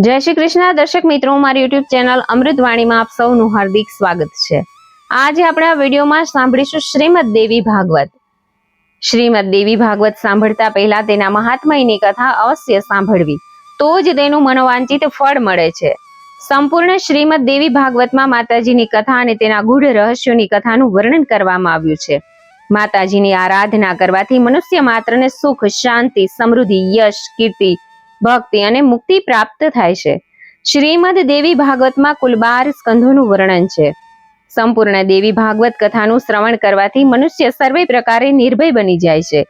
જય શ્રી કૃષ્ણ દર્શક મિત્રો, મારી યુટ્યુબ ચેનલ અમૃતવાણીમાં આપ સૌનું હાર્દિક સ્વાગત છે। આજે આપણે આ વિડીયોમાં સાંભળીશું શ્રીમદ દેવી ભાગવત। શ્રીમદ દેવી ભાગવત સાંભળતા પહેલા તેના મહાત્મ્યની કથા અવશ્ય સાંભળવી, તો જ તેનું મનોવાંછિત ફળ મળે છે। સંપૂર્ણ શ્રીમદ દેવી ભાગવતમાં માતાજીની કથા અને તેના ગૂઢ રહસ્યોની કથાનું વર્ણન કરવામાં આવ્યું છે। માતાજીની આરાધના કરવાથી મનુષ્ય માત્રને સુખ, શાંતિ, સમૃદ્ધિ, યશ, કીર્તિ, ભક્તિ અને મુક્તિ પ્રાપ્ત થાય છે। શ્રીમદ દેવી ભાગવતમાં કુલ 12 સ્કંધોનું વર્ણન છે। સંપૂર્ણ દેવી ભાગવત કથાનું શ્રવણ કરવાથી મનુષ્ય સર્વે પ્રકારે નિર્ભય બની જાય છે।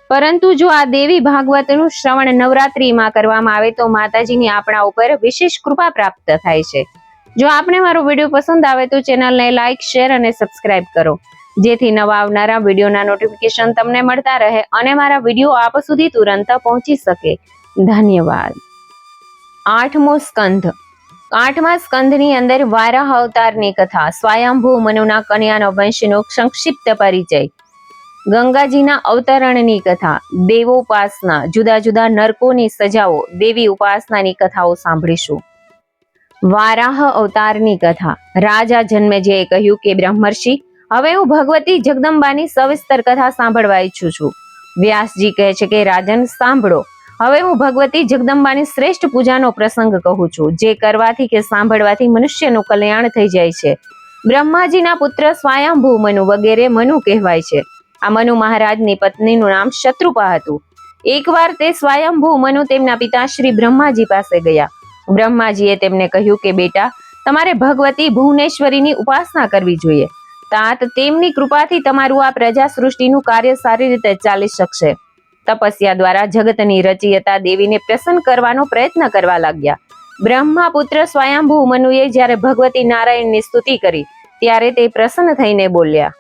પરંતુ જો આ દેવી ભાગવતનું શ્રવણ નવરાત્રિમાં કરવામાં આવે તો માતાજીની આપણા ઉપર વિશેષ કૃપા પ્રાપ્ત થાય છે। જો આપને મારો વિડીયો પસંદ આવે તો ચેનલને લાઈક, શેર અને સબસ્ક્રાઇબ કરો, જેથી નવા આવનારા વિડીયોના નોટિફિકેશન તમને મળતા રહે અને મારા વિડીયો આપ સુધી તુરંત પહોંચી શકે। ધન્યવાદ। 8મો સ્કંધ। 8મા સ્કંધની અંદર વારાહ અવતારની કથા, સ્વયંભૂ મનુના કન્યાનો વંશનો સંક્ષિપ્ત પરિચય, ગંગાજીના અવતરણની કથા, દેવોપાસના, જુદા જુદા નરકોની સજાઓ, દેવી ઉપાસનાની કથાઓ સાંભળીશું। વારાહ અવતારની કથા। રાજા જન્મેજયે કહ્યું કે બ્રહ્મર્ષિ, હવે હું ભગવતી જગદંબાની સવિસ્તર કથા સાંભળવા ઈચ્છું છું। વ્યાસજી કહે છે કે રાજન સાંભળો, હવે હું ભગવતી જગદંબાની શ્રેષ્ઠ પૂજાનો પ્રસંગ કહું છું, જે કરવાથી કે સાંભળવાથી મનુષ્યનું કલ્યાણ થઈ જાય છે। બ્રહ્માજીના પુત્ર સ્વયંભૂ મનુ વગેરે મનુ કહેવાય છે। આ મનુ મહારાજની પત્નીનું નામ શત્રુપા હતું। એકવાર તે સ્વયંભૂ મનુ તેમના પિતા શ્રી બ્રહ્માજી પાસે ગયા। બ્રહ્માજીએ તેમને કહ્યું કે બેટા, તમારે ભગવતી ભુવનેશ્વરીની ઉપાસના કરવી જોઈએ। તાત તેમની કૃપાથી તમારું આ પ્રજા સૃષ્ટિનું કાર્ય સારી રીતે ચાલી શકશે। તપસ્યા દ્વારા જગતની રચયિતા દેવીને પ્રસન્ન કરવાનો પ્રયત્ન કરવા લાગ્યા। બ્રહ્મા પુત્ર સ્વયંભૂ મનુએ જ્યારે ભગવતી નારાયણની સ્તુતિ કરી ત્યારે તે પ્રસન્ન થઈને બોલ્યા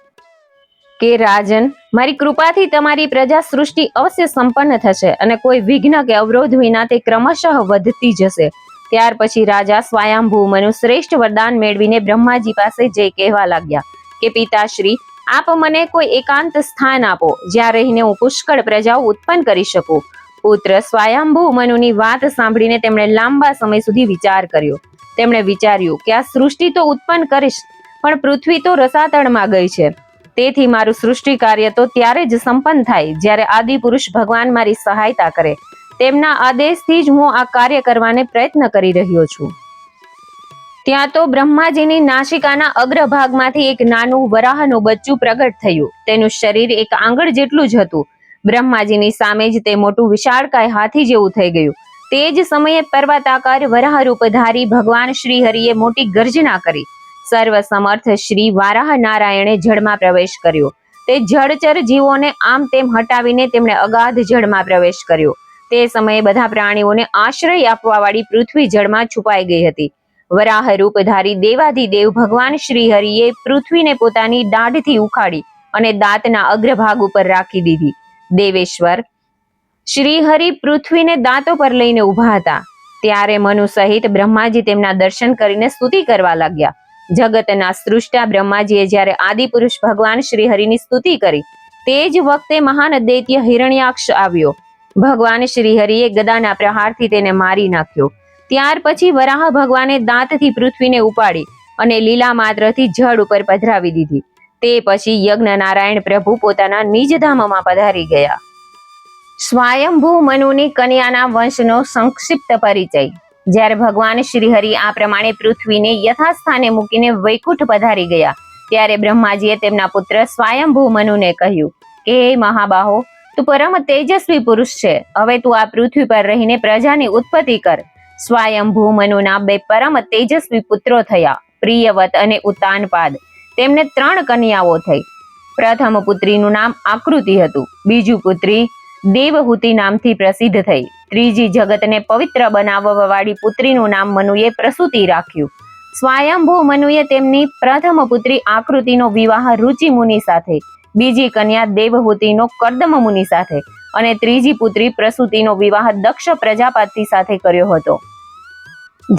કે રાજન, મારી કૃપાથી તમારી પ્રજા સૃષ્ટિ અવશ્ય સંપન્ન થશે અને કોઈ વિઘ્ન કે અવરોધ વિના તે ક્રમશઃ વધતી જશે। ત્યાર પછી રાજા સ્વયંભૂ મનુ શ્રેષ્ઠ વરદાન મેળવીને બ્રહ્માજી પાસે જઈ કહેવા લાગ્યા કે પિતાશ્રી, આપ મને કોઈ એકાંત સ્થાન આપો, જ્યાં રહીને હું પુષ્કળ પ્રજાઓ ઉત્પન્ન કરી શકું। પુત્ર સ્વયંભૂ મનુની વાત સાંભળીને તેમણે લાંબા સમય સુધી વિચાર કર્યો। તેમણે વિચાર્યું કે આ સૃષ્ટિ તો ઉત્પન્ન કરીશ, પણ પૃથ્વી તો રસાતળમાં ગઈ છે, તેથી મારું સૃષ્ટિ કાર્ય તો ત્યારે જ સંપન્ન થાય જ્યારે આદિ પુરુષ ભગવાન મારી સહાયતા કરે। તેમના આદેશથી જ હું આ કાર્ય કરવાને પ્રયત્ન કરી રહ્યો છું। ત્યાં તો બ્રહ્માજીની નાસિકાના અગ્રભાગમાંથી એક નાનું વરાહનું બચ્ચું પ્રગટ થયું। તેનું શરીર એક આંગળ જેટલું જ હતું। બ્રહ્માજીની સામે જ તે મોટું વિશાળકાય હાથી જેવું થઈ ગયું। તે જ સમયે પર્વતાકાર વરાહ રૂપધારી ભગવાન શ્રી હરિએ મોટી ગર્જના કરી। સર્વ સમર્થ શ્રી વારાહ નારાયણે જળમાં પ્રવેશ કર્યો। તે જળચર જીવોને આમ તેમ હટાવીને તેમણે અગાધ જળમાં પ્રવેશ કર્યો। તે સમયે બધા પ્રાણીઓને આશ્રય આપવા વાળી પૃથ્વી જળમાં છુપાઈ ગઈ હતી। વરાહ રૂપધારી દેવાધિદેવ ભગવાન શ્રી હરિએ પૃથ્વીને પોતાની દાઢથી ઉખાડી અને દાંતના અગ્રભાગ ઉપર રાખી દીધી। દેવેશ્વર શ્રી હરિ પૃથ્વીને દાંતો પર લઈને ઊભા હતા। ત્યારે મનુ સહિત બ્રહ્માજી તેમના દર્શન કરીને સ્તુતિ કરવા લાગ્યા। જગતના સૃષ્ટા બ્રહ્માજીએ જ્યારે આદિપુરુષ ભગવાન શ્રી હરિની સ્તુતિ કરી તે જ વખતે મહાન દૈત્ય હિરણ્યાક્ષ આવ્યો। ભગવાન શ્રી હરિએ ગદાના પ્રહારથી તેને મારી નાખ્યો। ત્યાર પછી વરાહ ભગવાને દાંતથી પૃથ્વીને ઉપાડી અને લીલા માત્રથી જળ ઉપર પધરાવી દીધી। તે પછી યજ્ઞ નારાયણ પ્રભુ પોતાના નિજધામમાં પધારી ગયા। સ્વયંભૂ મનુની કન્યાના વંશનો સંક્ષિપ્ત પરિચય। જ્યારે ભગવાન શ્રી હરિ આ પ્રમાણે પૃથ્વીને યથાસ્થાને મૂકીને વૈકુંઠ પધારી ગયા ત્યારે બ્રહ્માજીએ તેમના પુત્ર સ્વયંભૂ મનુને કહ્યું કે હે મહાબાહો, તું પરમ તેજસ્વી પુરુષ છે। હવે તું આ પૃથ્વી પર રહીને પ્રજાની ઉત્પત્તિ કર। સ્વયંભૂ મનુના 2 પરમ તેજસ્વી પુત્રો થયા, પ્રિયવત અને ઉત્તાનપાદ। તેમને 3 કન્યાઓ થઈ। પ્રથમ પુત્રીનું નામ આકૃતિ હતું, બીજું પુત્રી દેવહૂતિ નામથી પ્રસિદ્ધ થઈ, ત્રીજી જગતને પવિત્ર બનાવવા વાળી પુત્રીનું નામ મનુએ પ્રસૂતિ રાખ્યું। સ્વયંભૂ મનુએ તેમની પ્રથમ પુત્રી આકૃતિનો વિવાહ રુચિ મુનિ સાથે, બીજી કન્યા દેવહૂતિનો કર્દમ મુનિ સાથે અને ત્રીજી પુત્રી પ્રસૂતિનો વિવાહ દક્ષ પ્રજાપતિ સાથે કર્યો હતો।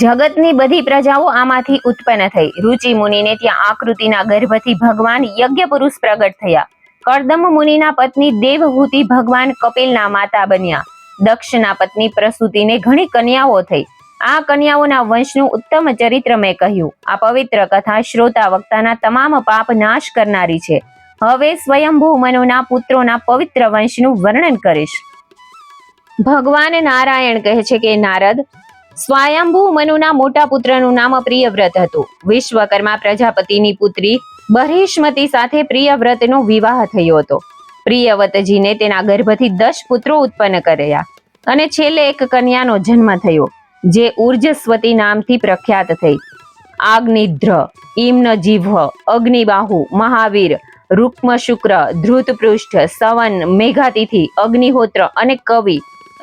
જગતની બધી પ્રજાઓ આમાંથી ઉત્પન્ન થઈ। રુચિ મુનિને ત્યાં આકૃતિના ગર્ભથી ભગવાન યજ્ઞ પુરુષ પ્રગટ થયા। કર્દમ મુનિના પત્ની દેવહૂતિ ભગવાન કપિલના માતા બન્યા। દક્ષના પત્ની પ્રસૂતિને ઘણી કન્યાઓ થઈ। આ કન્યાઓના વંશનું ઉત્તમ ચરિત્ર મેં કહ્યું. આ પવિત્ર કથા શ્રોતા વક્તાના તમામ પાપ નાશ કરનારી છે. હવે સ્વયંભૂ મનુના પુત્રોના પવિત્ર વંશનું વર્ણન કરીશ. ભગવાન નારાયણ કહે છે કે નારદ, સ્વયંભૂ મનુના મોટા પુત્રનું નામ પ્રિયવ્રત હતું. વિશ્વકર્મા પ્રજાપતિની પુત્રી બહિષ્મતી સાથે પ્રિયવ્રતનો વિવાહ થયો હતો. પ્રિયવ્રતજીને તેના ગર્ભથી 10 પુત્રો ઉત્પન્ન કર્યા અને છેલ્લે એક કન્યાનો જન્મ થયો, જે ઉર્જસ્વતી નામથી પ્રખ્યાત થઈ. આગ્નિધ્ર, ઇમ્નજીભ, અગ્નિબાહુ, મહાવીર, રૂક્મશુક્ર, ધૃતપૃષ્ઠ, સવન, મેઘાતિથિ, અગ્નિહોત્ર અને કવિ,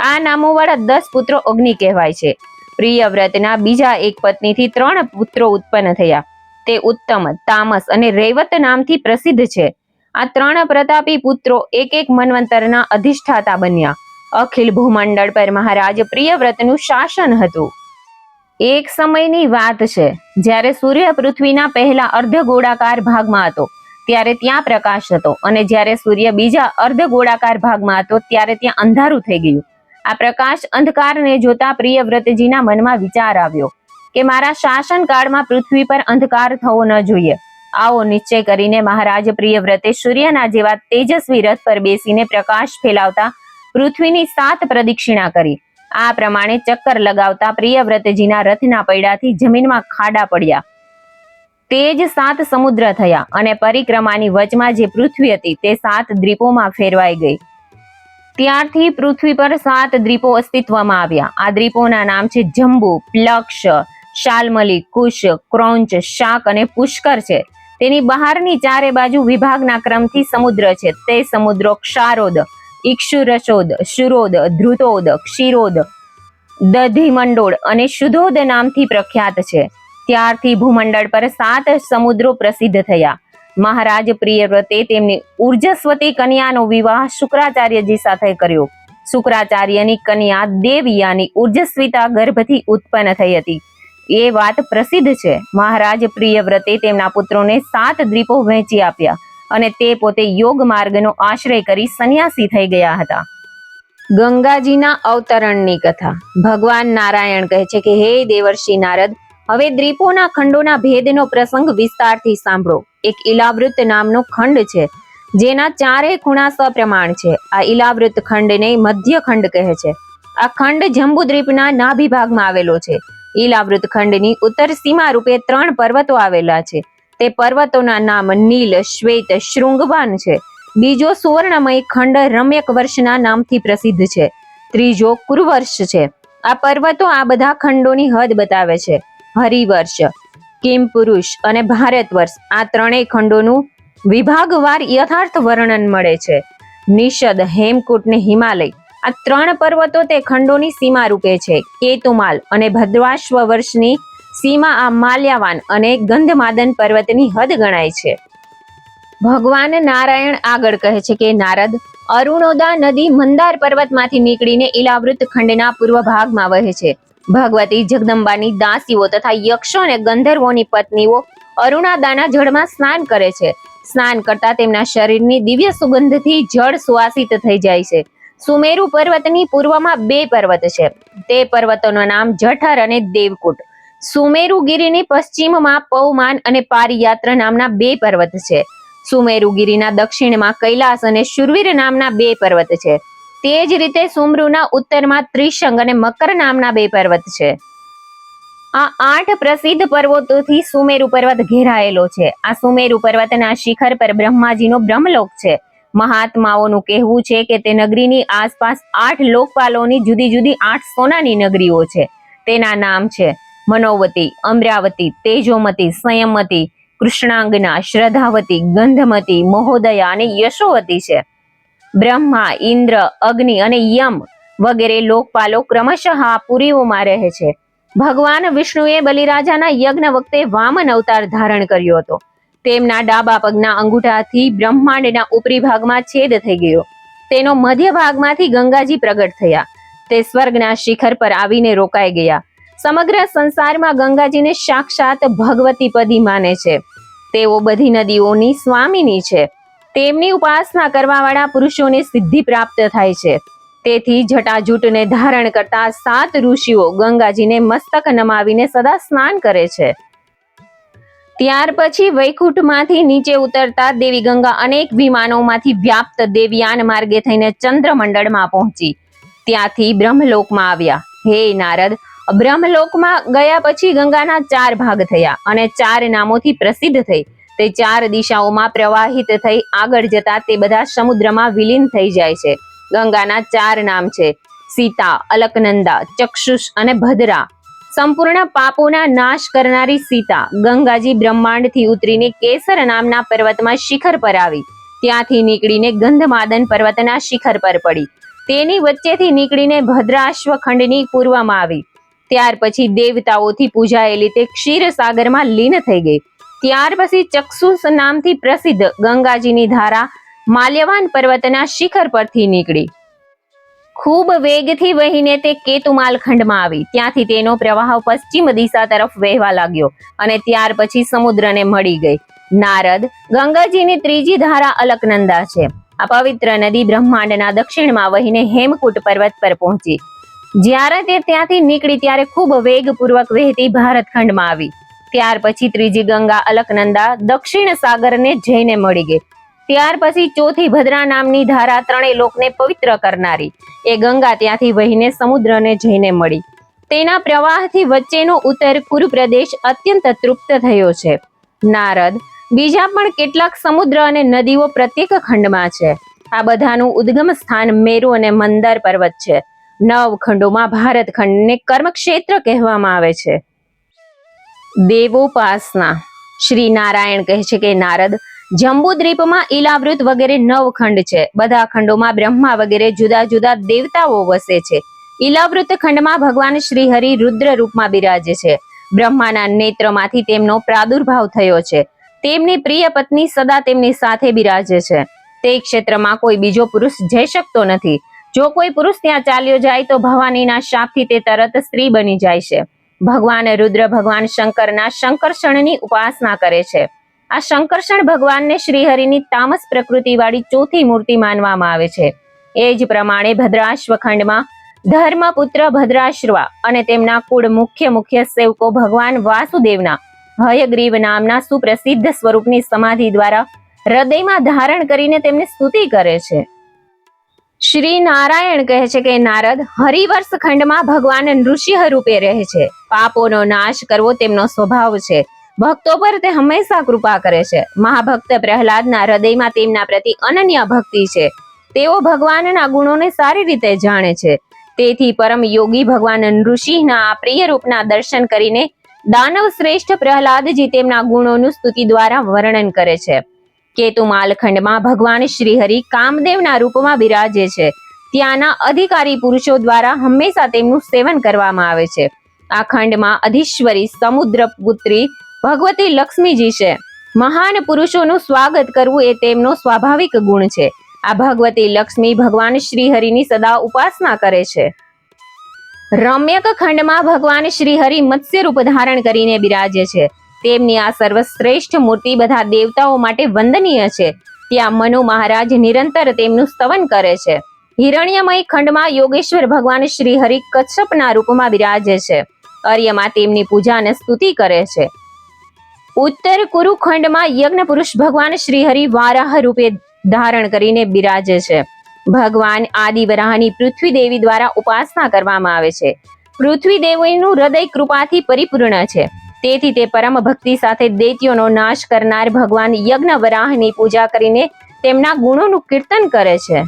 આ નામોવાળા 10 પુત્રો અગ્નિ કહેવાય છે. પ્રિયવ્રતના બીજા એક પત્નીથી 3 પુત્રો ઉત્પન્ન થયા. તે ઉત્તમ, તામસ અને રૈવત નામથી પ્રસિદ્ધ છે. આ 3 પ્રતાપી પુત્રો એક એક મન્વંતરના અધિષ્ઠાતા બન્યા. અખિલ ભૂમંડળ પર મહારાજ પ્રિયવ્રતનું શાસન હતું. એક સમયની વાત છે, જ્યારે સૂર્ય પૃથ્વીના પહેલા અર્ધગોળાકાર ભાગમાં હતો ત્યારે ત્યાં પ્રકાશ હતો, અને જ્યારે સૂર્ય બીજા અર્ધગોળાકાર ભાગમાં હતો ત્યારે ત્યાં અંધારું થઈ ગયું. આ પ્રકાશ અંધકારને જોતા પ્રિયવ્રતજીના મનમાં વિચાર આવ્યો કે મારા શાસનકાળમાં પૃથ્વી પર અંધકાર થવો ન જોઈએ. આવો નિશ્ચય કરીને મહારાજ પ્રિયવ્રતે સૂર્યના જેવા તેજસ્વી રથ પર બેસીને પ્રકાશ ફેલાવતા પૃથ્વીની 7 પ્રદક્ષિણા કરી. આ પ્રમાણે ચક્કર લગાવતા પ્રિયવ્રતજીના રથના પૈડાથી જમીનમાં ખાડા પડ્યા. તે જ 7 સમુદ્ર થયા અને પરિક્રમાની વચમાં જે પૃથ્વી હતી તે 7 દ્વીપોમાં ફેરવાઈ ગઈ. ત્યારથી પૃથ્વી પર 7 દ્વીપો અસ્તિત્વમાં આવ્યા. આ દ્વીપોના નામ છે જંબુ, પ્લક્ષ, શાલ્મલી, કુશ, ક્રૌંચ, શાક અને પુષ્કર છે. તેની બહારની 4 બાજુ વિભાગના ક્રમથી સમુદ્ર છે. તે સમુદ્રો ક્ષારોદ, ઇક્ષુરસોદ, શુરોદ, ધૃતોદ, ક્ષીરોદ, દધિમંડોળ અને શુદ્ધોદ નામથી પ્રખ્યાત છે. ત્યારથી ભૂમંડળ પર 7 સમુદ્રો પ્રસિદ્ધ થયા. મહારાજ પ્રિયવ્રતે તેમની ઉર્જસ્વતી કન્યાનો વિવાહ શુક્રાચાર્યજી સાથે કર્યો. શુક્રાચાર્યની કન્યા દેવયાની ઉર્જસ્વિતા ગર્ભથી ઉત્પન્ન થઈ હતી. એ વાત પ્રસિદ્ધ છે. મહારાજ પ્રિયવ્રતે તેમના પુત્રોને 7 દ્વીપો વહેંચી આપ્યા અને તે પોતે યોગ માર્ગનો આશ્રય કરી સંન્યાસી થઈ ગયા હતા. ગંગાજીના અવતરણની કથા. ભગવાન નારાયણ કહે છે કે હે દેવર્ષિ નારદ, હવે દ્વીપોના ખંડોના ભેદનો પ્રસંગ વિસ્તારથી સાંભળો. એક ઇલાવૃત નામનો ખંડ છે, જેના 4 ખૂણા સપ્રમાણ છે. આ ઇલાવૃત ખંડને મધ્ય ખંડ કહે છે. આ ખંડ જંબુદ્વીપના નાભિ ભાગમાં આવેલો છે. ઇલાવૃત ખંડની ઉત્તર સીમા રૂપે 3 પર્વતો આવેલા છે. તે પર્વતોના નામ નીલ, શ્વેત, શૃંગવાન છે. બીજો સુવર્ણમય ખંડ રમ્યક વર્ષના નામથી પ્રસિદ્ધ છે. ત્રીજો કુરવર્ષ છે. આ પર્વતો આ બધા ખંડોની હદ બતાવે છે. હરિવર્ષ, કિમપુરુષ અને ભારતવર્ષ, આ 3 ખંડોનું વિભાગવાર યથાર્થ વર્ણન મળે છે. નિષદ, હેમકૂટ ને હિમાલય, આ 3 પર્વતો તે ખંડોની સીમા રૂપે છે. કેતુમાલ અને ભદ્રાશ્વ વર્ષની સીમા આ માલ્યાવાન અને ગંધમાદન પર્વતની હદ ગણાય છે. ભગવાન નારાયણ આગળ કહે છે કે નારદ, અરુણોદા નદી મંદાર પર્વતમાંથી નીકળીને ઇલાવૃત ખંડના પૂર્વ ભાગમાં વહે છે. ભગવતી જગદંબાની દાસીઓ તથા યક્ષો અને ગંધર્વોની પત્નીઓ અરુણાદાના જળમાં સ્નાન કરે છે. સ્નાન કરતા તેમના શરીરની દિવ્ય સુગંધથી જળ સુવાસિત થઈ જાય છે. સુમેરુ પર્વતની પૂર્વમાં 2 પર્વત છે. તે પર્વતોનું નામ જઠર અને દેવકૂટ. સુમેરુગીરીની પશ્ચિમમાં પૌમાન અને પારિયાત્ર નામના 2 પર્વત છે. સુમેરુગીરીના દક્ષિણમાં કૈલાસ અને શુરવીર નામના 2 પર્વત છે. તે જ રીતે સુમરુના ઉત્તરમાં ત્રિશંગ અને મકર નામના 2 પર્વત છે. આ 8 પ્રસિદ્ધ પર્વતોથી સુમેરુ પર્વત ઘેરાયેલો છે. આ સુમેરુ પર્વતના શિખર પર બ્રહ્માજીનો બ્રહ્મલોક છે. મહાત્માઓનું કહેવું છે કે તે નગરીની આસપાસ 8 લોકપાલોની જુદી જુદી 8 સોનાની નગરીઓ છે. તેના નામ છે મનોવતી, અમરાવતી, તેજોમતી, સંયમતી, કૃષ્ણાંગના, શ્રદ્ધાવતી, ગંધમતી, મહોદયા અને યશોવતી છે. બ્રહ્મા, ઇન્દ્ર, અગ્નિ અને યમ વગેરે લોકપાલો ક્રમશઃ આ પુરીઓમાં રહે છે. ભગવાન વિષ્ણુએ બલિરાજાના યજ્ઞ વખતે વામન અવતાર ધારણ કર્યો હતો. તેમના ડાબા પગના અંગૂઠાથી બ્રહ્માંડના ઉપરી ભાગમાં છેદ થઈ ગયો. તેનો મધ્ય ભાગમાંથી ગંગાજી પ્રગટ થયા. તે સ્વર્ગના શિખર પર આવીને રોકાઈ ગયા. સમગ્ર સંસારમાં ગંગાજીને સાક્ષાત ભગવતી પદી માને છે. તેઓ બધી નદીઓની સ્વામીની છે. તેમની ઉપાસના કરવાવાળા પુરુષોને સિદ્ધિ પ્રાપ્ત થાય છે. તેથી જટાજૂટને ધારણ કરતા 7 ઋષિઓ ગંગાજીને મસ્તક નમાવીને સદા સ્નાન કરે છે. ત્યાર પછી વૈકુંઠમાંથી નીચે ઉતરતા દેવી ગંગા અનેક વિમાનોમાંથી વ્યાપ્ત દેવયાન માર્ગે થઈને ચંદ્રમંડળમાં પહોંચી. ત્યાંથી બ્રહ્મલોકમાં આવ્યા. હે નારદ, બ્રહ્મલોકમાં ગયા પછી ગંગાના 4 ભાગ થયા અને 4 નામોથી પ્રસિદ્ધ થઈ. તે 4 દિશાઓમાં પ્રવાહિત થઈ આગળ જતા તે બધા સમુદ્રમાં વિલીન થઈ જાય છે. ગંગાના 4 નામ છે: સીતા, અલકનંદા, ચક્ષુષ અને ભદ્રા. સંપૂર્ણ પાપોના નાશ કરનારી સીતા ગંગાજી બ્રહ્માંડથી ઉતરીને કેસર નામના પર્વતમાં શિખર પર આવી. ત્યાંથી નીકળીને ગંધમાદન પર્વતના શિખર પર પડી. તેની વચ્ચેથી નીકળીને ભદ્રાશ્વ ખંડની પૂર્વમાં આવી. ત્યાર પછી દેવતાઓથી પૂજાયેલી તે ક્ષીરસાગરમાં લીન થઈ ગઈ. ત્યાર પછી ચક્ષુષ નામથી પ્રસિદ્ધ ગંગાજીની ધારા માલ્યવાન પર્વતના શિખર પરથી નીકળી ખૂબ વેગથી વહીને તે કેતુમાલ ખંડમાં આવી. ત્યાંથી તેનો પ્રવાહ પશ્ચિમ દિશા તરફ વહેવા લાગ્યો અને ત્યાર પછી સમુદ્રને મળી ગઈ. નારદ, ગંગાજીની ત્રીજી ધારા અલકનંદા છે. આ પવિત્ર નદી બ્રહ્માંડના દક્ષિણમાં વહીને હેમકૂટ પર્વત પર પહોંચી. જ્યારે તે ત્યાંથી નીકળી ત્યારે ખૂબ વેગપૂર્વક વહેતી ભારતખંડમાં આવી. ત્યાર પછી ત્રીજી ગંગા અલકનંદા દક્ષિણ સાગરને જઈને મળી ગઈ. ત્યાર પછી ચોથી ભદ્રા નામની ધારા 3 લોકને પવિત્ર કરનારી એ ગંગા ત્યાંથી વહીને સમુદ્રને જઈને મળી. તેના પ્રવાહથી વચ્ચેનો ઉત્તર કુરુ પ્રદેશ અત્યંત તૃપ્ત થયો છે. નારદ, બીજા પણ કેટલાક સમુદ્ર અને નદીઓ પ્રત્યેક ખંડમાં છે. આ બધાનું ઉદ્ગમ સ્થાન મેરુ અને મંદર પર્વત છે. 9 ખંડોમાં ભારત ખંડને કર્મક્ષેત્ર કહેવામાં આવે છે. દેવોપાસના. શ્રી નારાયણ કહે છે કે નારદ, જંબુદ્વીપમાં ઈલાવૃત વગેરે 9 ખંડ છે. બધા ખંડોમાં બ્રહ્મા વગેરે જુદા જુદા દેવતાઓ વસે છે. ઈલાવૃત ખંડમાં ભગવાન શ્રી હરિ રુદ્ર રૂપમાં બિરાજે છે. બ્રહ્માના નેત્રમાંથી તેમનો પ્રાદુર્ભાવ થયો છે. તેમની પ્રિય પત્ની સદા તેમની સાથે બિરાજે છે. તે ક્ષેત્રમાં કોઈ બીજો પુરુષ જઈ શકતો નથી. જો કોઈ પુરુષ ત્યાં ચાલ્યો જાય તો ભવાનીના શાપથી તે તરત સ્ત્રી બની જાય છે. ભગવાન રુદ્ર ભગવાન શંકરના શંકરષણની ઉપાસના કરે છે. આ શંકરષણ ભગવાનને શ્રીહરિની તામસ પ્રકૃતિવાળી ચોથી મૂર્તિ માનવામાં આવે છે. એ જ પ્રમાણે ભદ્રાશ્વ ખંડમાં ધર્મપુત્ર ભદ્રાશ્રવા અને તેમના કુળ મુખ્ય સેવકો ભગવાન વાસુદેવના હયગ્રીવ નામના સુપ્રસિદ્ધ સ્વરૂપની સમાધિ દ્વારા હૃદયમાં ધારણ કરીને તેમની સ્તુતિ કરે છે. શ્રી નારાયણ કહે છે કે નારદ, હરિવર્ષ ખંડમાં ભગવાન નૃસિંહ રૂપે રહે છે. પાપોનો નાશ કરવો તેમનો સ્વભાવ છે. ભક્તો પર તે હંમેશા કૃપા કરે છે. મહાભક્ત પ્રહલાદના હૃદયમાં તેમના પ્રતિ અનન્ય ભક્તિ છે. તેઓ ભગવાનના ગુણોને સારી રીતે જાણે છે. તેથી પરમ યોગી ભગવાન નૃસિંહના આ પ્રિય રૂપના દર્શન કરીને દાનવ શ્રેષ્ઠ પ્રહલાદજી તેમના ગુણોનું સ્તુતિ દ્વારા વર્ણન કરે છે. કેતુમાલ ખંડમાં ભગવાન શ્રીહરિ કામદેવના રૂપમાં બિરાજે છે. ત્યાંના અધિકારી પુરુષો દ્વારા હંમેશા તેમનું સેવન કરવામાં આવે છે. આ ખંડમાં અધીશ્વરી સમુદ્ર પુત્રી ભગવતી લક્ષ્મીજી છે. મહાન પુરુષોનું સ્વાગત કરવું એ તેમનો સ્વાભાવિક ગુણ છે. આ ભગવતી લક્ષ્મી ભગવાન શ્રીહરિની સદા ઉપાસના કરે છે. રમ્યક ખંડમાં ભગવાન શ્રીહરિ મત્સ્ય રૂપ ધારણ કરીને બિરાજે છે. તેમની આ સર્વશ્રેષ્ઠ મૂર્તિ બધા દેવતાઓ માટે વંદનીય છે. ત્યાં મનુ મહારાજ નિરંતર તેમનું સ્તવન કરે છે. હિરણ્યમય ખંડમાં યોગેશ્વર ભગવાન શ્રીહરિ કચ્છપના રૂપમાં બિરાજે છે. અર્યમાં તેમની પૂજા અને સ્તુતિ કરે છે. ઉત્તર કુરુ ખંડમાં યજ્ઞ પુરુષ ભગવાન શ્રીહરિ વારાહ રૂપે ધારણ કરીને બિરાજે છે. ભગવાન આદિવરાહની પૃથ્વી દેવી દ્વારા ઉપાસના કરવામાં આવે છે. પૃથ્વી દેવીનું હૃદય કૃપાથી પરિપૂર્ણ છે. તેથી તે પરમ ભક્તિ સાથે દૈત્યોનો નાશ કરનાર ભગવાન યજ્ઞ વરાહની પૂજા કરીને તેમના ગુણોનું કીર્તન કરે છે.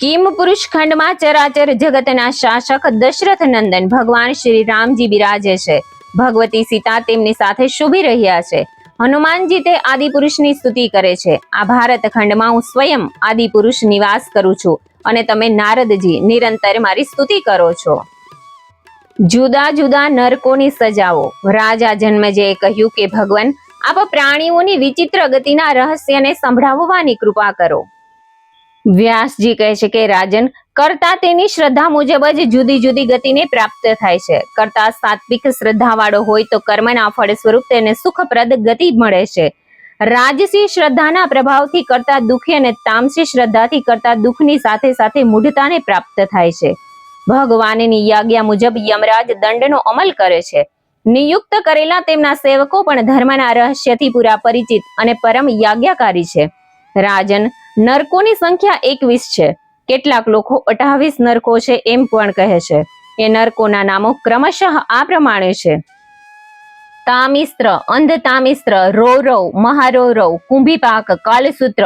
કિમ પુરુષ ખંડમાં ચરાચર જગતના શાસક દશરથ નંદન ભગવાન શ્રી રામજી બિરાજે છે. ભગવતી સીતા તેમની સાથે શોભી રહ્યા છે. હનુમાનજી તે આદિપુરુષની સ્તુતિ કરે છે. આ ભારત ખંડમાં હું સ્વયં આદિપુરુષ નિવાસ કરું છું અને તમે નારદજી નિરંતર મારી સ્તુતિ કરો છો. જુદા જુદા નરકોની સજાઓ. રાજા જન્મેજયે કહ્યું કે ભગવાન, આપ પ્રાણીઓની વિચિત્ર ગતિના રહસ્યને સંભળાવવાની કૃપા કરો. વ્યાસજી કહે છે કે રાજન, કરતા તેની શ્રદ્ધા મુજબ જ જુદી જુદી ગતિને પ્રાપ્ત થાય છે. કરતા સાત્વિક શ્રદ્ધાવાળો હોય તો કર્મના ફળ સ્વરૂપ તેને સુખપ્રદ ગતિ મળે છે. રાજસી શ્રદ્ધાના પ્રભાવથી કરતા દુઃખી અને તામસી શ્રદ્ધાથી કરતા દુઃખની સાથે સાથે મૂઢતાને પ્રાપ્ત થાય છે. ભગવાનની આજ્ઞા મુજબ યમરાજ દંડનો અમલ કરે છે. નિયુક્ત કરેલા તેમના સેવકો પણ ધર્મના રહસ્યથી પૂરા પરિચિત અને પરમ આજ્ઞાકારી છે. રાજન, નરકોની સંખ્યા 21 છે. કેટલાક લોકો 28 નરકો છે એમ પણ કહે છે. એ નરકોના નામો ક્રમશઃ આ પ્રમાણે છે: તામિસ્ત્ર, અંધતામિસ્ત્ર, રૌરવ, મહારૌરવ, કુંભીપાક, કાલસૂત્ર,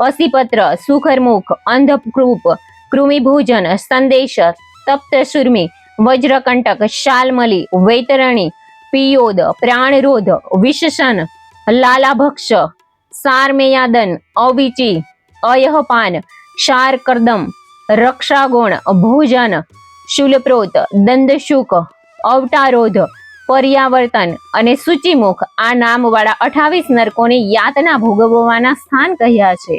અસીપત્ર, સુખરમુખ, અંધકૃપ, કૃમિભોજન, સંદેશ, તપ્તસુર્મી, વજ્રકંટક, શાલમલી, વૈતરણી, પિયોદ, પ્રાણરોધ, વિશશન, લાલાભક્ષ, સારમેયાદન, અવિચી, અયહપાન, શારકર્દમ, રક્ષાગોણ, ભોજન, શૂલપ્રોત, દંદશુક, અવટારોધ, પર્યાવર્તન અને સૂચિમુખ આ નામવાળા 28 નરકોને યાતના ભોગવવાના સ્થાન કહ્યા છે.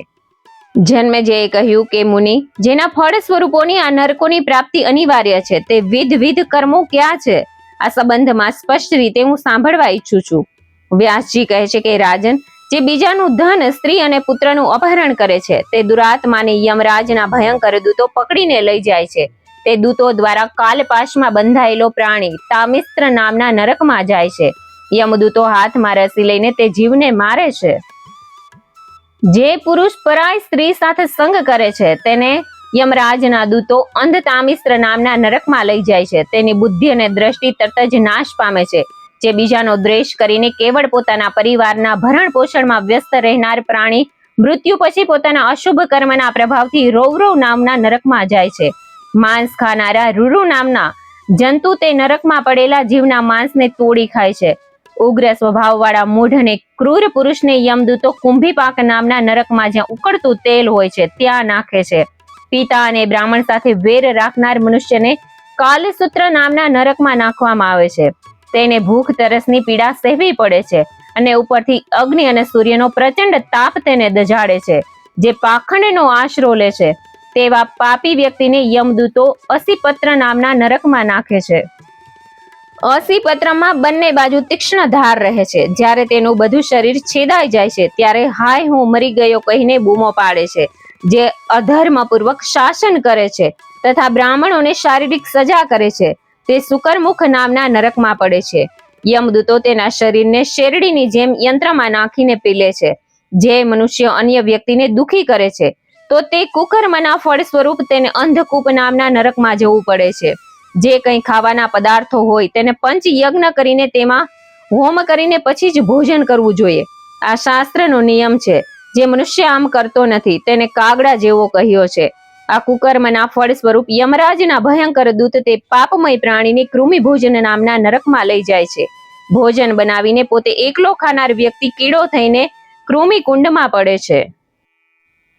જન્મેજયે કહ્યું કે મુનિ, જેના ફળ સ્વરૂપોની આ નરકોની પ્રાપ્તિ અનિવાર્ય છે તે વિધ કર્મો ક્યાં છે? આ સંબંધમાં સ્પષ્ટ રીતે હું સાંભળવા ઈચ્છું છું. વ્યાસજી કહે છે કે રાજન, જે બીજાનું ધન, સ્ત્રી અને પુત્રનું અપહરણ કરે છે તે દુરાત્માને યમરાજના ભયંકર દૂતો પકડીને લઈ જાય છે. તે દૂતો દ્વારા કાલપાશમાં બંધાયેલો પ્રાણી તામિસ્ત્ર નામના નરકમાં જાય છે. યમદૂતો હાથમાં રસી લઈને તે જીવને મારે છે. જે પુરુષ પરાય સ્ત્રી સાથે સંગ કરે છે તેને યમરાજના દૂતો અંધતામિસ્ત્ર નામના નરકમાં લઈ જાય છે. તેની બુદ્ધિ અને દ્રષ્ટિ તરત જ નાશ પામે છે. જે બીજાનો દ્વેષ કરીને કેવળ પોતાના પરિવારના ભરણ પોષણમાં વ્યસ્ત રહેનાર પ્રાણી મૃત્યુ પછી પોતાના અશુભ કર્મના પ્રભાવથી રૌરવ નામના નરકમાં જાય છે. માંસ ખાનારા રૂરુ નામના જંતુ તે નરકમાં પડેલા જીવના માંસને તોડી ખાય છે. ઉગ્ર સ્વભાવવાળા મૂઢ અને ક્રૂર પુરુષને યમદૂતો કુંભીપાક નામના નરકમાં જ્યાં ઉકળતું તેલ હોય છે ત્યાં નાખે છે. પિતા અને બ્રાહ્મણ સાથે વેર રાખનાર મનુષ્યને કાલસૂત્ર નામના નરકમાં નાખવામાં આવે છે. તેને ભૂખ તરસની પીડા સહેવી પડે છે અને ઉપરથી અગ્નિ અને સૂર્યનો પ્રચંડ તાપ તેને દજાડે છે. જે પાખંડનો આશરો લે છે તેવા પાપી વ્યક્તિને યમદૂતો અસીપત્ર નામના નરકમાં નાખે છે. અસીપત્રમાં બંને બાજુ તીક્ષ્ણ ધાર રહે છે. જ્યારે તેનું બધું શરીર છેદાઈ જાય છે ત્યારે હાય હું મરી ગયો કહીને બૂમો પાડે છે. જે અધર્મપૂર્વક શાસન કરે છે તથા બ્રાહ્મણોને શારીરિક સજા કરે છે તે શુકરમુખ નામના નરકમાં પડે છે. યમદૂતો તેના શરીરને શેરડીની જેમ યંત્રમાં નાખીને પીલે છે. જે મનુષ્ય અન્ય વ્યક્તિને દુખી કરે છે તો તે કુકર્મના ફળ સ્વરૂપ તેને અંધકૂપ નામના નરકમાં જવું પડે છે. જે કંઈ ખાવાના પદાર્થો હોય તેને પંચ યજ્ઞ કરીને તેમાં હોમ કરીને પછી જ ભોજન કરવું જોઈએ. આ શાસ્ત્રનો નિયમ છે. જે મનુષ્ય આમ કરતો નથી તેને કાગડા જેવો કહ્યો છે. આ કુકર્મના ફળ સ્વરૂપ યમરાજના ભયંકર દૂત તે પાપમય પ્રાણીને કૃમિ ભોજન નામના નરકમાં લઈ જાય છે. ભોજન બનાવીને પોતે એકલો ખાનાર વ્યક્તિ કીડો થઈને કૃમિ કુંડમાં પડે છે.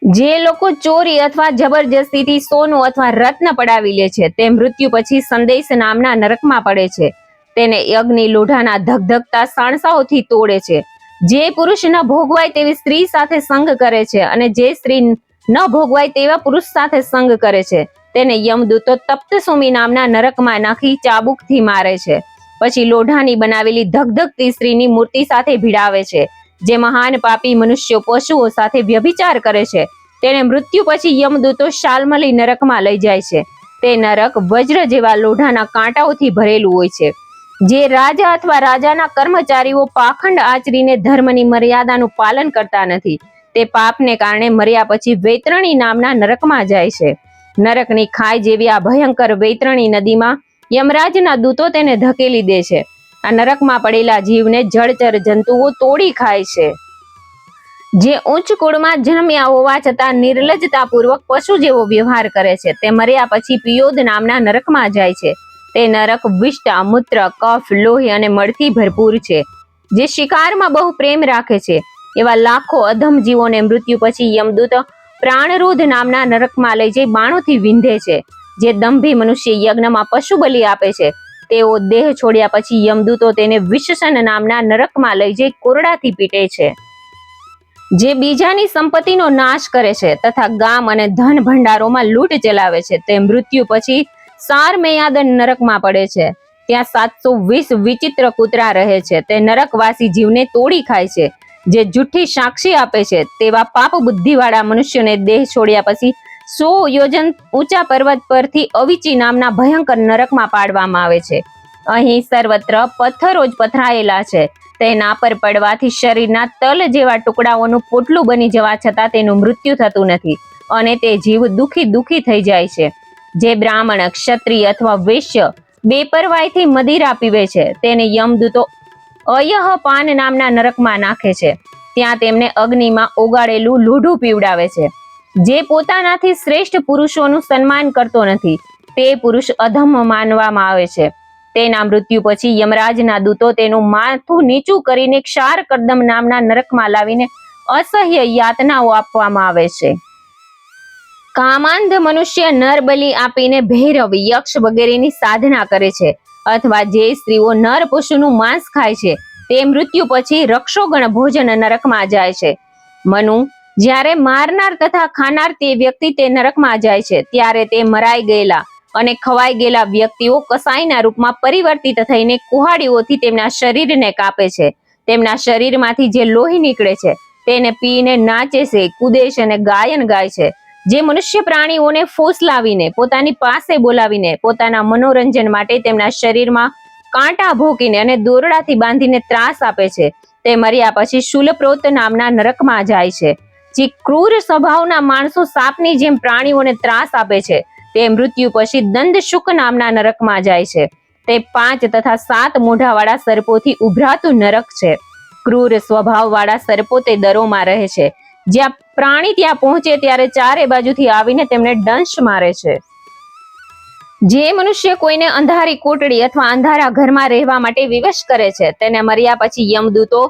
જે લોકો ચોરી અથવા જબરજસ્તીથી સોનું અથવા રત્ન પડાવી લે છે તે મૃત્યુ પછી સંદેશ નામના નરકમાં પડે છે. તેને અગ્નિ લોઢાના ધગધગતા સાણસાઓથી તોડે છે. જે પુરુષ ન ભોગવાય તેવી સ્ત્રી સાથે સંગ કરે છે અને જે સ્ત્રી ન ભોગવાય તેવા પુરુષ સાથે સંગ કરે છે તેને યમદૂતો તપ્તસુમી નામના નરકમાં નાખી ચાબુકથી મારે છે. પછી લોઢાની બનાવેલી ધગધગતી સ્ત્રીની મૂર્તિ સાથે ભીડાવે છે. જે મહાન પાપી મનુષ્યો પશુઓ સાથે વ્યભિચાર કરે છે તેને મૃત્યુ પછી યમદૂતો શાલમલી નરકમાં લઈ જાય છે. તે નરક વજ્ર જેવા લોઢાના કાંટાઓથી ભરેલું હોય છે. જે રાજા અથવા રાજાના કર્મચારીઓ પાખંડ આચરીને ધર્મની મર્યાદાનું પાલન કરતા નથી તે પાપને કારણે મર્યા પછી વૈતરણી નામના નરકમાં જાય છે. નરકની ખાઈ જેવી આ ભયંકર વૈતરણી નદીમાં યમરાજના દૂતો તેને ધકેલી દે છે. આ નરકમાં પડેલા જીવને જળચર જંતુઓ તોડી ખાય છે. જે ઉચ્ચ કુળમાં જન્મ્યા હોવા છતાં નિર્લજતાપૂર્વક પશુ જેવો વ્યવહાર કરે છે તે મર્યા પછી પિયોદ નામના નરકમાં જાય છે. તે નરક વિષ્ટા, મૂત્ર, કફ, લોહી અને મળથી ભરપૂર છે. જે શિકારમાં બહુ પ્રેમ રાખે છે એવા લાખો અધમ જીવોને મૃત્યુ પછી યમદૂત પ્રાણરોધ નામના નરકમાં લઈ જઈ બાણોથી વિંધે છે. જે દંભી મનુષ્ય યજ્ઞમાં પશુ બલિ આપે છે તેઓ દેહ છોડ્યા પછી યમદૂતો તેને વિશશન નામના નરકમાં લઈ જઈ કોરડાથી પીટે છે. જે બીજાની સંપત્તિનો નાશ કરે છે તથા ગામ અને ધન ભંડારોમાં લૂંટ ચલાવે છે તે મૃત્યુ પછી સારમેયાદન નરકમાં પડે છે. ત્યાં 720 વિચિત્ર કૂતરા રહે છે. તે નરકવાસી જીવને તોડી ખાય છે. જે જૂઠી સાક્ષી આપે છે તેવા પાપ બુદ્ધિવાળા મનુષ્યોને દેહ છોડ્યા પછી 100 યોજન ઊંચા પર્વત પરથી અવિચી નામના ભયંકર નરકમાં પાડવામાં આવે છે. અહીં સર્વત્ર પથ્થરો જ પથરાયેલા છે. તેના પર પડવાથી શરીરના તલ જેવા ટુકડાઓનું પોટલું બની જવા છતાં તેનું મૃત્યુ થતું નથી અને તે જીવ દુખી થઈ જાય છે. જે બ્રાહ્મણ, ક્ષત્રિય અથવા વૈશ્ય બેપરવાઈથી મદિરા પીવે છે તેને યમદૂતો અયહપાન નામના નરકમાં નાખે છે. ત્યાં તેમને અગ્નિમાં ઓગાળેલું લોઢું પીવડાવે છે. જે પોતાનાથી શ્રેષ્ઠ પુરુષોનું સન્માન કરતો નથી તે પુરુષ અધમ માનવામાં આવે છે. તેના મૃત્યુ પછી યમરાજના દૂતો તેનું માથું નીચું કરીને ક્ષાર કર્દમ નામના નરકમાં લાવીને અસહ્ય યાતનાઓ આપવામાં આવે છે. કામાંધ મનુષ્ય નર બલિ આપીને ભૈરવ, યક્ષ વગેરેની સાધના કરે છે અથવા જે સ્ત્રીઓ નર પશુનું માંસ ખાય છે તે મૃત્યુ પછી રક્ષોગણ ભોજન નરકમાં જાય છે. મનુ, જ્યારે મારનાર તથા ખાનાર તે વ્યક્તિ તે નરકમાં જાય છે ત્યારે તે મરાઈ ગયેલા અને ખવાઈ ગયેલા વ્યક્તિઓ કસાઈના રૂપમાં પરિવર્તિત થઈને કુહાડીઓથી તેમના શરીરને કાપે છે. તેમના શરીરમાંથી જે લોહી નીકળે છે તેને પીને નાચે છે, કૂદે છે અને ગાયન ગાય છે. જે મનુષ્ય પ્રાણીઓને ફોસલાવીને પોતાની પાસે બોલાવીને પોતાના મનોરંજન માટે તેમના શરીરમાં કાંટા ભોંકીને અને દોરડાથી બાંધીને ત્રાસ આપે છે તે મર્યા પછી શૂલપ્રોત નામના નરકમાં જાય છે. જે ક્રૂર સ્વભાવના માણસો સાપની જેમ પ્રાણીઓને ત્રાસ આપે છે તે મૃત્યુ પછી દંડશુક નામના નરકમાં જાય છે. તે 5 તથા 7 મોઢાવાળા સર્પોથી ઉભરાતું નરક છે. ક્રૂર સ્વભાવવાળા સર્પો તે દરોમાં રહે છે. જ્યાં પ્રાણી ત્યાં પહોંચે ત્યારે ચારે બાજુથી આવીને તેમને દંશ મારે છે. જે મનુષ્ય કોઈને અંધારી કોટડી અથવા અંધારા ઘરમાં રહેવા માટે વિવશ કરે છે તેને મર્યા પછી યમદૂતો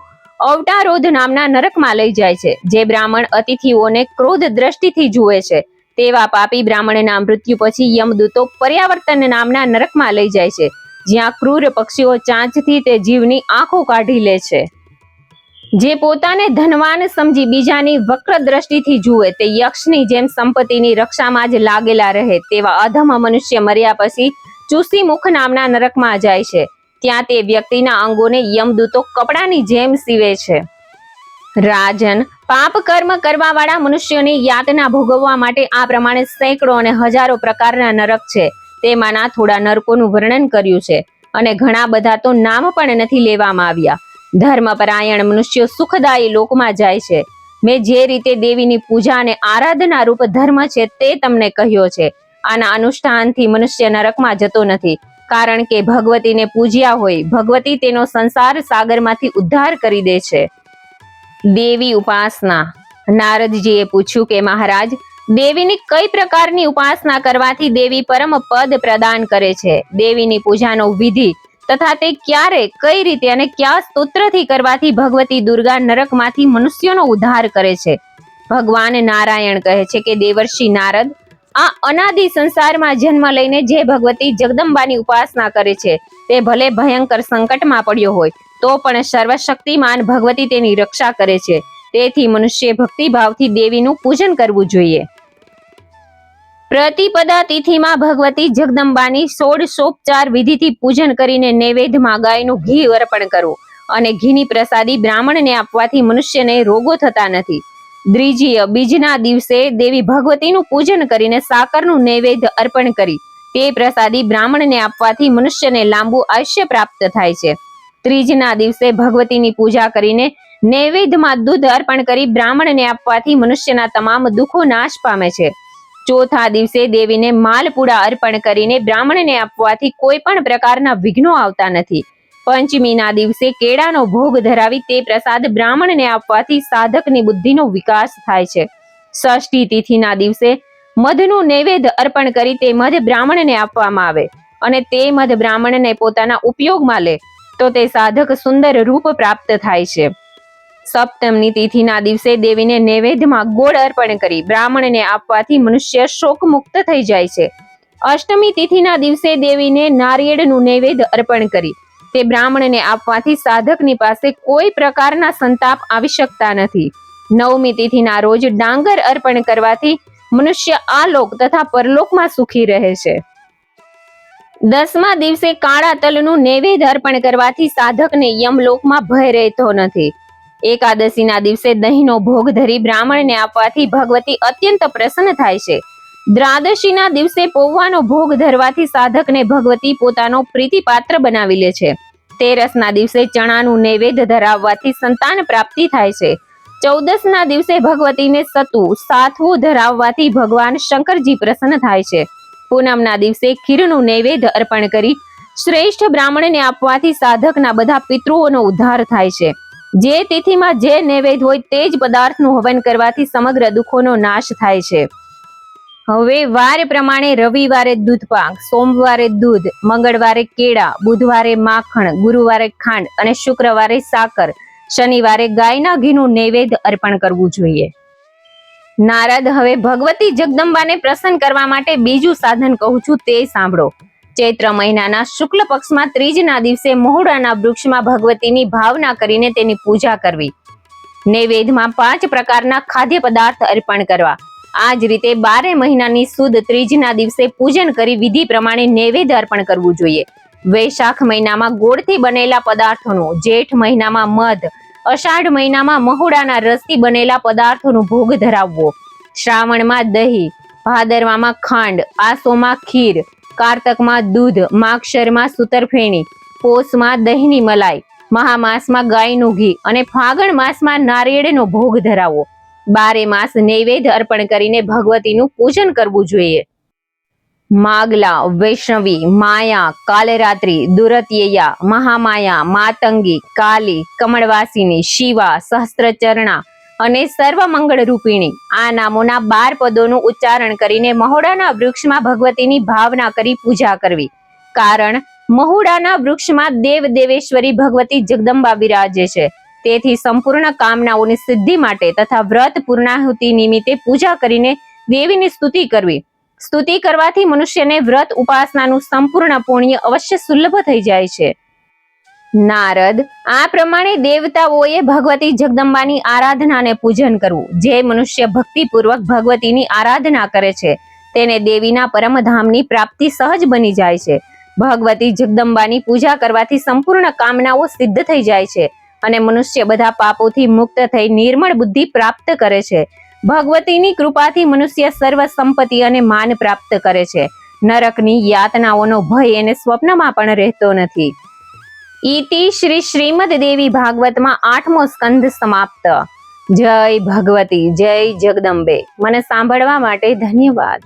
અવટારોધ નામના નરકમાં લઈ જાય છે. જે બ્રાહ્મણ અતિથિઓને ક્રોધ દ્રષ્ટિથી જુએ છે તેવા પાપી બ્રાહ્મણના મૃત્યુ પછી યમદૂતો પર્યાવર્તન નામના નરકમાં લઈ જાય છે, જ્યાં ક્રૂર પક્ષીઓ ચાંચથી તે જીવની આંખો કાઢી લે છે. જે પોતાને ધનવાન સમજી બીજાની વક્ર દ્રષ્ટિથી જુએ તે યક્ષની જેમ સંપત્તિની રક્ષામાં જ લાગેલા રહે તેવા અધમ મનુષ્ય મર્યા પછી ચૂસીમુખ નામના નરકમાં જાય છે. ત્યાં તે વ્યક્તિના અંગોને યમદૂતો કપડાની જેમ સીવે છે. રાજન, પાપ કર્મ કરવા વાળા મનુષ્યોની યાતના ભોગવવા માટે આ પ્રમાણે સેંકડો અને હજારો પ્રકારના નરક છે. તેમાંના થોડા નરકોનું વર્ણન કર્યું છે અને ઘણા બધા તો નામ પણ નથી લેવામાં આવ્યા. ધર્મપરાયણ મનુષ્યો સુખદાયી લોકમાં જાય છે. મેં જે રીતે દેવીની પૂજા અને આરાધના રૂપ ધર્મ છે તે તમને કહ્યો છે. આના અનુષ્ઠાનથી મનુષ્ય નરકમાં જતો નથી, કારણ કે ભગવતીને પૂજ્યા હોય ભગવતી તેનો સંસાર સાગરમાંથી ઉદ્ધાર કરી દે છે. દેવી ઉપાસના. નારદજીએ પૂછ્યું કે મહારાજ, દેવીની કઈ પ્રકારની ઉપાસના કરવાથી દેવી પરમ પદ પ્રદાન કરે છે? દેવીની પૂજાનો વિધિ તથા તે ક્યારે, કઈ રીતે અને કયા સ્તોત્રથી કરવાથી ભગવતી દુર્ગા નરકમાંથી મનુષ્યોનો ઉદ્ધાર કરે છે? ભગવાન નારાયણ કહે છે કે દેવર્ષિ નારદ, આ અનાદિ સંસારમાં જન્મ લઈને જે ભગવતી જગદંબાની ઉપાસના કરે છે તે ભલે ભયંકર સંકટમાં પડ્યો હોય તો પણ સર્વશક્તિમાન ભગવતી તેની રક્ષા કરે છે. તેથી મનુષ્ય ભક્તિભાવથી દેવીનું પૂજન કરવું જોઈએ. પ્રતિપદા તિથિમાં ભગવતી જગદંબાની 16 વિધિથી પૂજન કરીને નૈવેદ્યમાં ગાયનું ઘી અર્પણ કરવું અને ઘીની પ્રસાદી બ્રાહ્મણને આપવાથી મનુષ્યને રોગો થતા નથી. દ્વિજીય બીજના દિવસે દેવી ભગવતીનું પૂજન કરીને સાકરનું નૈવેદ્ય અર્પણ કરી તે પ્રસાદી બ્રાહ્મણને આપવાથી મનુષ્યને લાંબુ આયુષ્ય પ્રાપ્ત થાય છે. ત્રીજના દિવસે ભગવતીની પૂજા કરીને નૈવેદ્યમાં દૂધ અર્પણ કરી બ્રાહ્મણને આપવાથી મનુષ્યના તમામ દુઃખો નાશ પામે છે. ચોથા દિવસે દેવીને માલપુડા અર્પણ કરીને બ્રાહ્મણને આપવાથી કોઈ પણ પ્રકારના વિઘ્નો આવતા નથી. પંચમીના દિવસે કેળાનો ભોગ ધરાવી તે પ્રસાદ બ્રાહ્મણને આપવાથી સાધકની બુદ્ધિનો વિકાસ થાય છે. ષષ્ઠી તિથિના દિવસે મધનું નૈવેદ્ય અર્પણ કરી તે મધ બ્રાહ્મણને આપવામાં આવે અને તે મધ બ્રાહ્મણને પોતાના ઉપયોગમાં લે તો તે સાધક સુંદર રૂપ પ્રાપ્ત થાય છે. સપ્તમની તિથિના દિવસે દેવીને નૈવેદ્યમાં ગોળ અર્પણ કરી બ્રાહ્મણને આપવાથી મનુષ્ય શોક મુક્ત થઈ જાય છે. અષ્ટમી તિથિના દિવસે દેવીને નારિયેળનું નૈવેદ્ય અર્પણ કરી તે બ્રાહ્મણને આપવાથી સાધકની પાસે કોઈ પ્રકારના સંતાપ આવી શકતા નથી. નવમી તિથિના રોજ ડાંગર અર્પણ કરવાથી મનુષ્ય આલોક તથા પરલોકમાં સુખી રહે છે. 10મા દિવસે કાળા તલનું નૈવેદ્ય અર્પણ કરવાથી સાધકને યમલોકમાં ભય રહેતો નથી. એકાદશીના દિવસે દહીંનો ભોગ ધરી બ્રાહ્મણને આપવાથી ભગવતી અત્યંત પ્રસન્ન થાય છે. દ્વાદશીના દિવસે પૌવાનો ભોગ ધરવાથી સાધકને ભગવતી પોતાનો પ્રીતિપાત્ર બનાવી લે છે. તેરસના દિવસે ચણાનું નૈવેદ્ય ધરાવવાથી સંતાન પ્રાપ્તિ થાય છે. 14ના દિવસે ભગવતીને સાતવું ધરાવવાથી ભગવાન શંકરજી પ્રસન્ન થાય છે. પૂનમના દિવસે ખીરનું નૈવેદ્ય અર્પણ કરી શ્રેષ્ઠ બ્રાહ્મણને આપવાથી સાધકના બધા પિતૃઓનો ઉદ્ધાર થાય છે. જે તિથિમાં જે નૈવેદ્ય હોય તે જ પદાર્થનું હવન કરવાથી સમગ્ર દુઃખોનો નાશ થાય છે. હવે વાર પ્રમાણે રવિવારે દૂધપાક, સોમવારે દૂધ, મંગળવારે કેળા, બુધવારે માખણ, ગુરુવારે ખાંડ અને શુક્રવારે સાકર, શનિવારે ગાયના ઘીનું નૈવેદ્ય અર્પણ કરવું જોઈએ. નારદ, હવે ભગવતી જગદંબાને પ્રસન્ન કરવા માટે બીજું સાધન કહું છું તે સાંભળો. ચૈત્ર મહિનાના શુક્લ પક્ષમાં ત્રીજના દિવસે મહુડાના વૃક્ષમાં ભગવતીની ભાવના કરીને તેની પૂજા કરવી. નૈવેદ્યમાં 5 પ્રકારના ખાદ્ય પદાર્થ અર્પણ કરવા. આ જ રીતે 12 મહિનાની સુદ ત્રીજના દિવસે પૂજન કરી વિધિ પ્રમાણે નૈવેદ્ય અર્પણ કરવું જોઈએ. વૈશાખ મહિનામાં ગોળથી બનેલા પદાર્થોનું, જેઠ મહિનામાં મધ, અષાઢ મહિનામાં મહુડાના રસથી બનેલા પદાર્થોનું ભોગ ધરાવવો. શ્રાવણમાં દહીં, ભાદરવામાં ખાંડ, આસોમાં ખીર, કારતકમાં દૂધ, માગશરમાં સૂતરફેણી, પોષમાં દહીંની મલાઈ, મહામાસમાં ગાયનું ઘી અને ફાગણ માસમાં નારિયેળનો ભોગ ધરાવો. 12 માસ નૈવેદ્ય અર્પણ કરીને ભગવતીનું પૂજન કરવું જોઈએ. માગલા, વૈષ્ણવી, માયા, કાલરાત્રી, દુરત્યયા, મહામાયા, માતંગી, કાલી, કમળવાસિની, શિવા, સહસ્ત્રચરણા અને સર્વમંગળ રૂપિણી, આ નામોના 12 પદોનું ઉચ્ચારણ કરીને મહુડાના વૃક્ષમાં ભગવતીની ભાવના કરી પૂજા કરવી. કારણ મહુડાના વૃક્ષમાં દેવ દેવેશ્વરી ભગવતી જગદંબા વિરાજે છે. તેથી સંપૂર્ણ કામનાઓની સિદ્ધિ માટે તથા વ્રત પૂર્ણાહુતિ નિમિત્તે પૂજા કરીને દેવીની સ્તુતિ કરવી. સ્તુતિ કરવાથી મનુષ્યને વ્રત ઉપાસનાનું સંપૂર્ણ પુણ્ય અવશ્ય સુલભ થઈ જાય છે. નારદ, આ પ્રમાણે દેવતાઓએ ભગવતી જગદંબાની આરાધના અને પૂજન કરવું. જે મનુષ્ય ભક્તિપૂર્વક ભગવતીની આરાધના કરે છે તેને દેવીના પરમધામની પ્રાપ્તિ સહજ બની જાય છે. ભગવતી જગદંબાની પૂજા કરવાથી સંપૂર્ણ કામનાઓ સિદ્ધ થઈ જાય છે અને મનુષ્ય બધા પાપોથી મુક્ત થઈ નિર્મળ બુદ્ધિ પ્રાપ્ત કરે છે. ભગવતીની કૃપાથી મનુષ્ય સર્વ સંપત્તિ અને માન પ્રાપ્ત કરે છે. નરકની યાતનાઓનો ભય એને સ્વપ્નમાં પણ રહેતો નથી. ઇતિ શ્રી શ્રીમદ દેવી ભાગવતમાં 8મો સ્કંદ સમાપ્ત. જય ભગવતી, જય જગદંબે. મને સાંભળવા માટે ધન્યવાદ.